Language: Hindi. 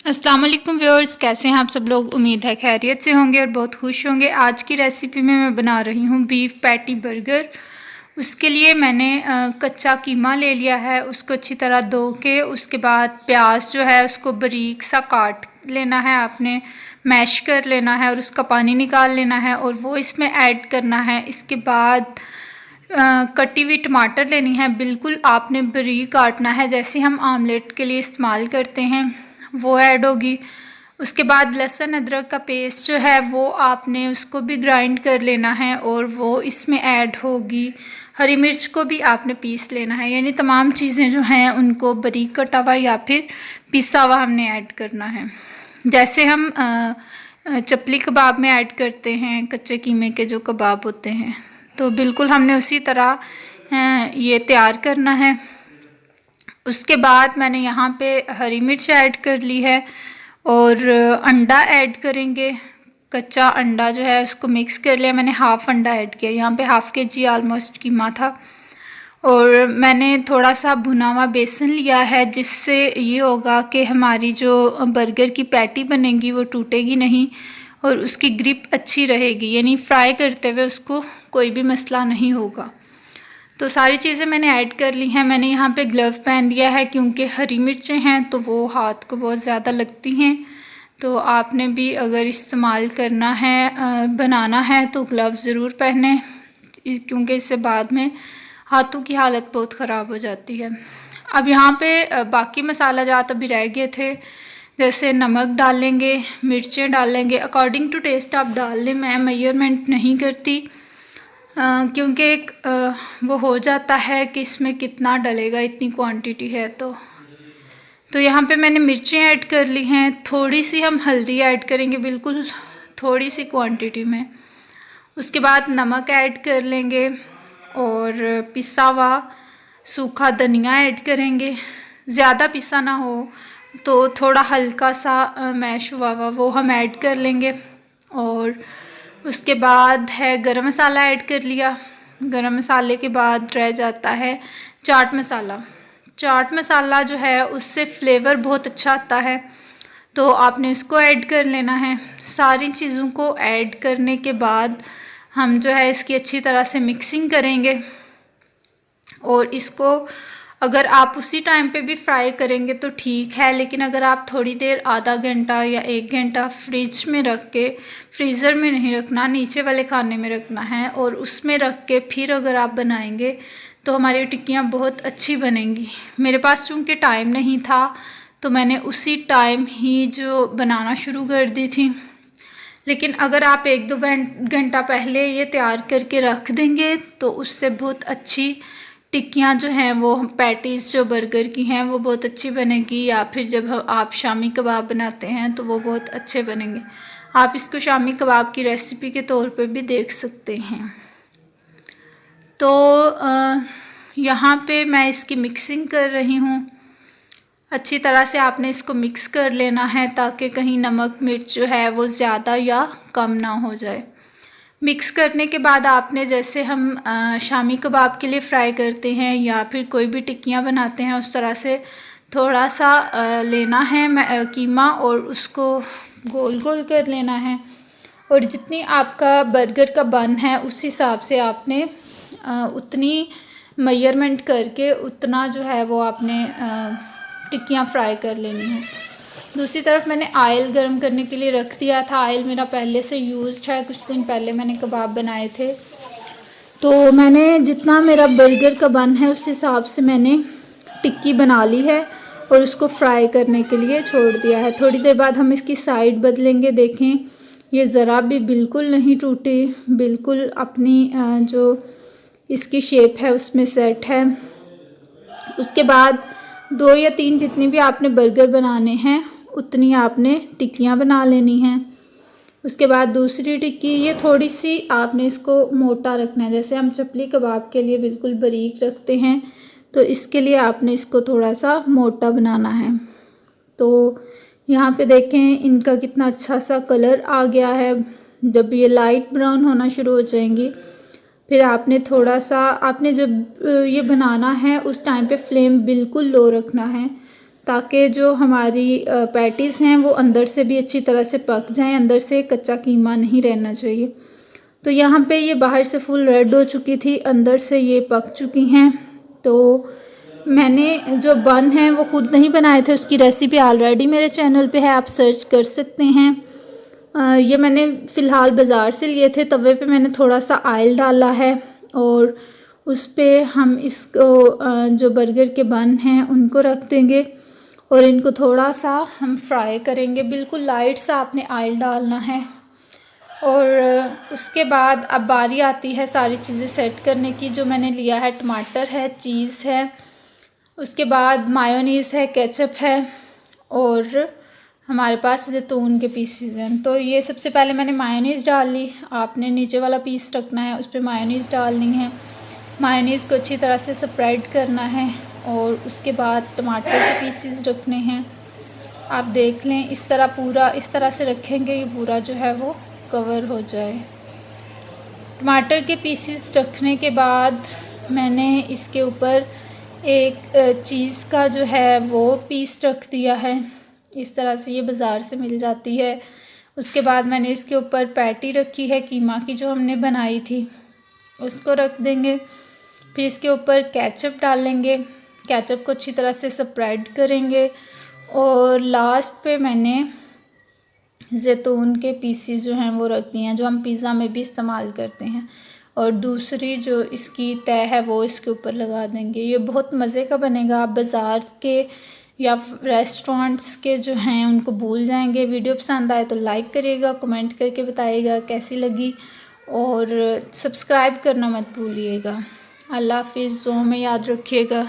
अस्सलाम वालेकुम व्यूअर्स, कैसे हैं आप सब लोग। उम्मीद है खैरियत से होंगे और बहुत खुश होंगे। आज की रेसिपी में मैं बना रही हूँ बीफ पैटी बर्गर। उसके लिए मैंने कच्चा कीमा ले लिया है, उसको अच्छी तरह धो के उसके बाद प्याज जो है उसको बारीक सा काट लेना है आपने, मैश कर लेना है और उसका पानी निकाल लेना है और वो इसमें ऐड करना है। इसके बाद कटी हुई टमाटर लेनी है, बिल्कुल आपने बारीक काटना है जैसे हम आमलेट के लिए इस्तेमाल करते हैं, वो ऐड होगी। उसके बाद लहसुन अदरक का पेस्ट जो है वो आपने उसको भी ग्राइंड कर लेना है और वो इसमें ऐड होगी। हरी मिर्च को भी आपने पीस लेना है, यानी तमाम चीज़ें जो हैं उनको बारीक कटा हुआ या फिर पिसा हुआ हमने ऐड करना है। जैसे हम चपली कबाब में ऐड करते हैं कच्चे कीमे के जो कबाब होते हैं, तो बिल्कुल हमने उसी तरह ये तैयार करना है। उसके बाद मैंने यहाँ पे हरी मिर्च ऐड कर ली है और अंडा ऐड करेंगे। कच्चा अंडा जो है उसको मिक्स कर लिया मैंने, हाफ़ अंडा ऐड किया। यहाँ पे हाफ़ केजी ऑलमोस्ट कीमा था और मैंने थोड़ा सा भुना हुआ बेसन लिया है, जिससे ये होगा कि हमारी जो बर्गर की पैटी बनेगी वो टूटेगी नहीं और उसकी ग्रिप अच्छी रहेगी, यानी फ्राई करते हुए उसको कोई भी मसला नहीं होगा। तो सारी चीज़ें मैंने ऐड कर ली हैं। मैंने यहाँ पे ग्लव पहन लिया है क्योंकि हरी मिर्चें हैं तो वो हाथ को बहुत ज़्यादा लगती हैं, तो आपने भी अगर इस्तेमाल करना है बनाना है तो ग्लव ज़रूर पहने, क्योंकि इससे बाद में हाथों की हालत बहुत ख़राब हो जाती है। अब यहाँ पे बाकी मसाला जात अभी रह गए थे, जैसे नमक डालेंगे, मिर्चें डालेंगे, अकॉर्डिंग टू टेस्ट आप डाल लें। मैं मेजरमेंट नहीं करती क्योंकि एक वो हो जाता है कि इसमें कितना डलेगा, इतनी क्वांटिटी है तो यहाँ पे मैंने मिर्चें ऐड कर ली हैं। थोड़ी सी हम हल्दी ऐड करेंगे, बिल्कुल थोड़ी सी क्वांटिटी में। उसके बाद नमक ऐड कर लेंगे और पिसा हुआ सूखा धनिया ऐड करेंगे। ज़्यादा पिसा ना हो तो थोड़ा हल्का सा मैश हुआ वो हम ऐड कर लेंगे। और उसके बाद है गरम मसाला ऐड कर लिया। गरम मसाले के बाद रह जाता है चाट मसाला। चाट मसाला जो है उससे फ्लेवर बहुत अच्छा आता है, तो आपने इसको ऐड कर लेना है। सारी चीज़ों को ऐड करने के बाद हम जो है इसकी अच्छी तरह से मिक्सिंग करेंगे और इसको अगर आप उसी टाइम पे भी फ्राई करेंगे तो ठीक है, लेकिन अगर आप थोड़ी देर आधा घंटा या 1 घंटा फ्रिज में रख के, फ्रीज़र में नहीं रखना, नीचे वाले खाने में रखना है और उसमें रख के फिर अगर आप बनाएंगे तो हमारी टिक्कियाँ बहुत अच्छी बनेंगी। मेरे पास चूँकि टाइम नहीं था तो मैंने उसी टाइम ही जो बनाना शुरू कर दी थी, लेकिन अगर आप 1-2 घंटा पहले ये तैयार करके रख देंगे तो उससे बहुत अच्छी टिक्कियाँ जो हैं वो पैटीज़ जो बर्गर की हैं वो बहुत अच्छी बनेगी, या फिर जब आप शामी कबाब बनाते हैं तो वो बहुत अच्छे बनेंगे। आप इसको शामी कबाब की रेसिपी के तौर पे भी देख सकते हैं। तो यहाँ पे मैं इसकी मिक्सिंग कर रही हूँ। अच्छी तरह से आपने इसको मिक्स कर लेना है ताकि कहीं नमक मिर्च जो है वो ज़्यादा या कम ना हो जाए। मिक्स करने के बाद आपने, जैसे हम शामी कबाब के लिए फ्राई करते हैं या फिर कोई भी टिक्कियाँ बनाते हैं, उस तरह से थोड़ा सा लेना है कीमा और उसको गोल गोल कर लेना है। और जितनी आपका बर्गर का बन है उस हिसाब से आपने उतनी मेजरमेंट करके उतना जो है वो आपने टिक्कियाँ फ्राई कर लेनी है। दूसरी तरफ मैंने ऑयल गर्म करने के लिए रख दिया था। ऑयल मेरा पहले से यूज्ड है, कुछ दिन पहले मैंने कबाब बनाए थे, तो मैंने जितना मेरा बर्गर का बन है उस हिसाब से मैंने टिक्की बना ली है और उसको फ्राई करने के लिए छोड़ दिया है। थोड़ी देर बाद हम इसकी साइड बदलेंगे। देखें ये ज़रा भी बिल्कुल नहीं टूटी, बिल्कुल अपनी जो इसकी शेप है उसमें सेट है। उसके बाद 2 या 3 जितनी भी आपने बर्गर बनाने हैं उतनी आपने टिक्कियाँ बना लेनी हैं। उसके बाद दूसरी टिक्की, ये थोड़ी सी आपने इसको मोटा रखना है, जैसे हम चपली कबाब के लिए बिल्कुल बारीक रखते हैं तो इसके लिए आपने इसको थोड़ा सा मोटा बनाना है। तो यहाँ पे देखें इनका कितना अच्छा सा कलर आ गया है। जब ये लाइट ब्राउन होना शुरू हो जाएंगी फिर आपने थोड़ा सा, आपने जब ये बनाना है उस टाइम पे फ्लेम बिल्कुल लो रखना है ताकि जो हमारी पैटीज़ हैं वो अंदर से भी अच्छी तरह से पक जाएं, अंदर से कच्चा कीमा नहीं रहना चाहिए। तो यहाँ पे ये बाहर से फुल रेड हो चुकी थी, अंदर से ये पक चुकी हैं। तो मैंने जो बन है वो खुद नहीं बनाए थे, उसकी रेसिपी ऑलरेडी मेरे चैनल पे है, आप सर्च कर सकते हैं। ये मैंने फ़िलहाल बाज़ार से लिए थे। तवे पे मैंने थोड़ा सा ऑयल डाला है और उस पे हम इसको जो बर्गर के बन हैं उनको रख देंगे और इनको थोड़ा सा हम फ्राई करेंगे। बिल्कुल लाइट सा आपने ऑयल डालना है। और उसके बाद अब बारी आती है सारी चीज़ें सेट करने की। जो मैंने लिया है, टमाटर है, चीज़ है, उसके बाद मायोनीज़ है, केचप है और हमारे पास जैतून के पीसीज हैं। तो ये सबसे पहले मैंने मायोनीज़ डाल ली। आपने नीचे वाला पीस रखना है, उस पर मायोनीज़ डालनी है। मायोनीज़ को अच्छी तरह से स्प्रेड करना है और उसके बाद टमाटर के पीसीज रखने हैं। आप देख लें, इस तरह पूरा इस तरह से रखेंगे, ये पूरा जो है वो कवर हो जाए। टमाटर के पीसीस रखने के बाद मैंने इसके ऊपर एक चीज़ का जो है वो पीस रख दिया है। इस तरह से ये बाज़ार से मिल जाती है। उसके बाद मैंने इसके ऊपर पैटी रखी है कीमा की, जो हमने बनाई थी, उसको रख देंगे। फिर इसके ऊपर केचप डालेंगे, केचप को अच्छी तरह से स्प्रेड करेंगे और लास्ट पे मैंने जैतून के पीसीज जो हैं वो रख दिए हैं, जो हम पिज़्ज़ा में भी इस्तेमाल करते हैं। और दूसरी जो इसकी तह है वो इसके ऊपर लगा देंगे। ये बहुत मज़े का बनेगा। आप बाज़ार के या रेस्टोरेंट्स के जो हैं उनको भूल जाएंगे। वीडियो पसंद आए तो लाइक करिएगा, कमेंट करके बताइएगा कैसी लगी और सब्सक्राइब करना मत भूलिएगा। अल्लाह हाफिज़, दुआ में याद रखिएगा।